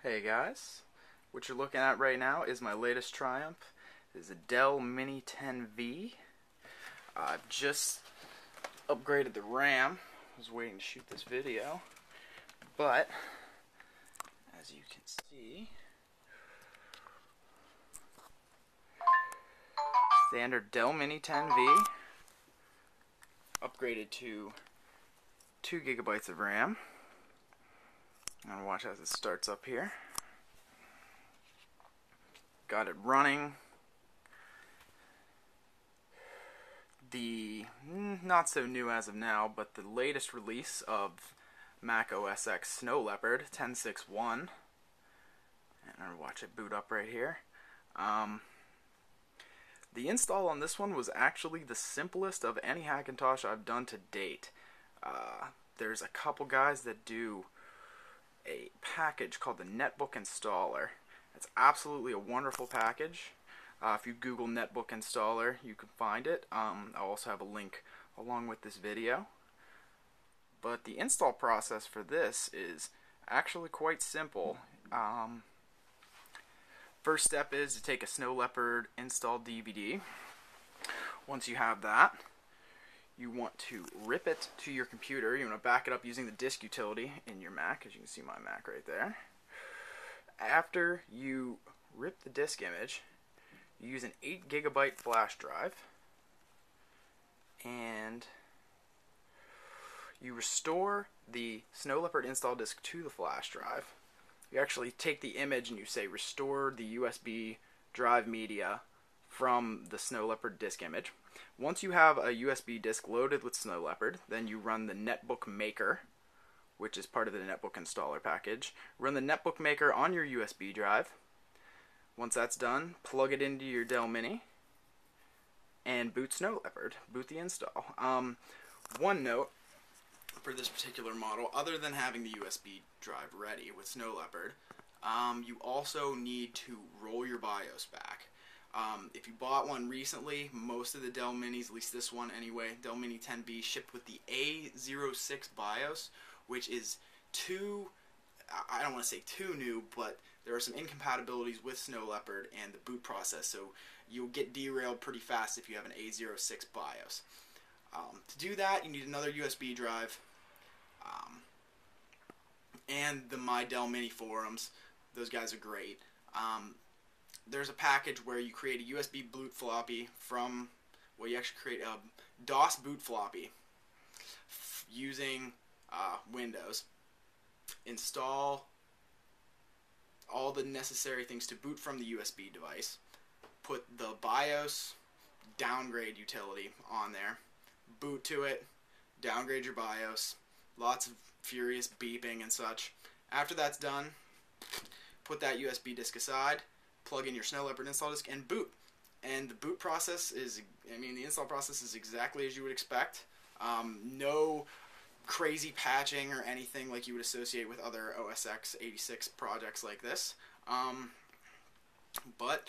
Hey guys, what you're looking at right now is my latest triumph. It is a Dell Mini 10V. I've just upgraded the RAM. I was waiting to shoot this video, but as you can see, standard Dell Mini 10V, upgraded to 2 gigabytes of RAM. I'm gonna watch as it starts up here. Got it running the not so new as of now, but the latest release of Mac OSX Snow Leopard 10.6.1. And I'll watch it boot up right here. The install on this one was actually the simplest of any Hackintosh I've done to date. There's a couple guys that do a package called the Netbook installer. It's absolutely a wonderful package. If you Google Netbook installer, you can find it. I'll also have a link along with this video. But the install process for this is actually quite simple. First step is to take a Snow Leopard install DVD. Once you have that, you want to rip it to your computer. You want to back it up using the disk utility in your Mac, as you can see my Mac right there. After you rip the disk image, you use an 8 gigabyte flash drive, and you restore the Snow Leopard install disk to the flash drive. You actually take the image and you say restore the USB drive media from the Snow Leopard disk image. Once you have a USB disk loaded with Snow Leopard, then you run the Netbook Maker, which is part of the Netbook installer package. Run the Netbook Maker on your USB drive. Once that's done, plug it into your Dell Mini and boot Snow Leopard. Boot the install. One note for this particular model, other than having the USB drive ready with Snow Leopard, you also need to roll your BIOS back. If you bought one recently, most of the Dell Minis, at least this one anyway, Dell Mini 10B, shipped with the A06 BIOS, which is I don't want to say too new, but there are some incompatibilities with Snow Leopard and the boot process, so you'll get derailed pretty fast if you have an A06 BIOS. To do that, you need another USB drive, and the My Dell Mini forums. Those guys are great. There's a package where you create a USB boot floppy from, well, you actually create a DOS boot floppy using Windows. Install all the necessary things to boot from the USB device. Put the BIOS downgrade utility on there. Boot to it. Downgrade your BIOS. Lots of furious beeping and such. After that's done, put that USB disk aside. Plug in your Snow Leopard install disk and boot. And the boot process is, the install process is exactly as you would expect. No crazy patching or anything like you would associate with other OSX 86 projects like this. But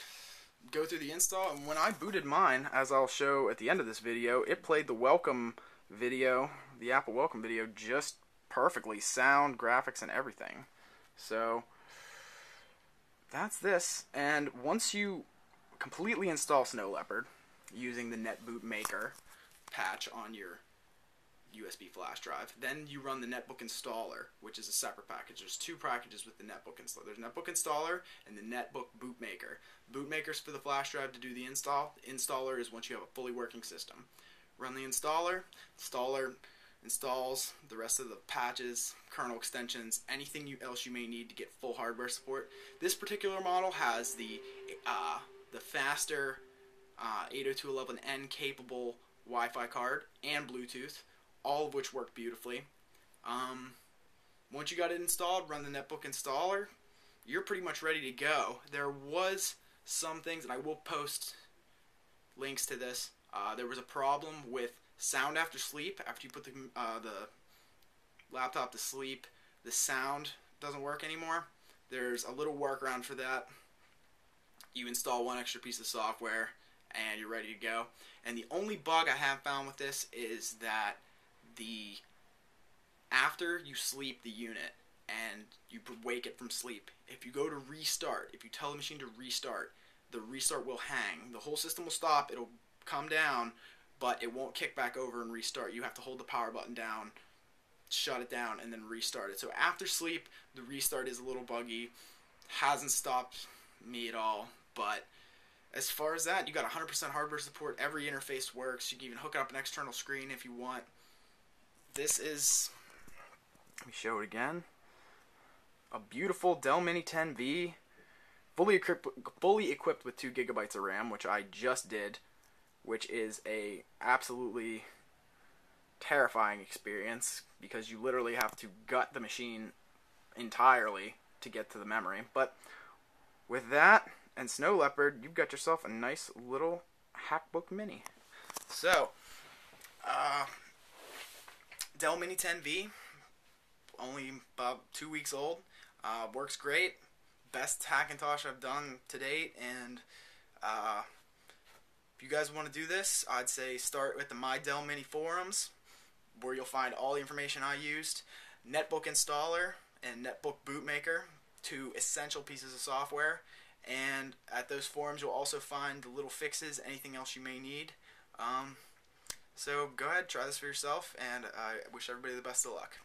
go through the install, and when I booted mine, as I'll show at the end of this video, it played the welcome video, the Apple welcome video, just perfectly. Sound, graphics, and everything. So that's this. And once you completely install Snow Leopard using the Netbook Maker patch on your USB flash drive, then you run the Netbook installer, which is a separate package. There's two packages with the Netbook installer. There's Netbook installer and the Netbook BootMaker. BootMaker's for the flash drive to do the install. The installer is once you have a fully working system. Run the installer. Installer installs the rest of the patches, kernel extensions, anything else you may need to get full hardware support. This particular model has the faster 802.11n capable Wi-Fi card and Bluetooth, all of which work beautifully. Once you got it installed, run the Netbook installer. You're pretty much ready to go. There was some things, and I will post links to this. There was a problem with sound after sleep. After you put the laptop to sleep, the sound doesn't work anymore. There's a little workaround for that. You install one extra piece of software and you're ready to go. And the only bug I have found with this is that after you sleep the unit, and you wake it from sleep. If you go to restart, if you tell the machine to restart, the restart will hang. The whole system will stop, it'll come down, but it won't kick back over and restart. You have to hold the power button down, shut it down, and then restart it. So after sleep, the restart is a little buggy. Hasn't stopped me at all, but as far as that, you got 100% hardware support. Every interface works. You can even hook up an external screen if you want. This is, let me show it again, a beautiful Dell Mini 10V, fully equipped with 2 gigabytes of RAM, which I just did, which is a absolutely terrifying experience because you literally have to gut the machine entirely to get to the memory. But with that and Snow Leopard, you've got yourself a nice little Hackbook Mini. So, Dell Mini 10V, only about 2 weeks old, works great. Best Hackintosh I've done to date, and if you guys want to do this, I'd say start with the My Dell Mini forums, where you'll find all the information I used, Netbook installer and Netbook BootMaker, 2 essential pieces of software, and at those forums you'll also find the little fixes, anything else you may need. So go ahead, try this for yourself, and I wish everybody the best of luck.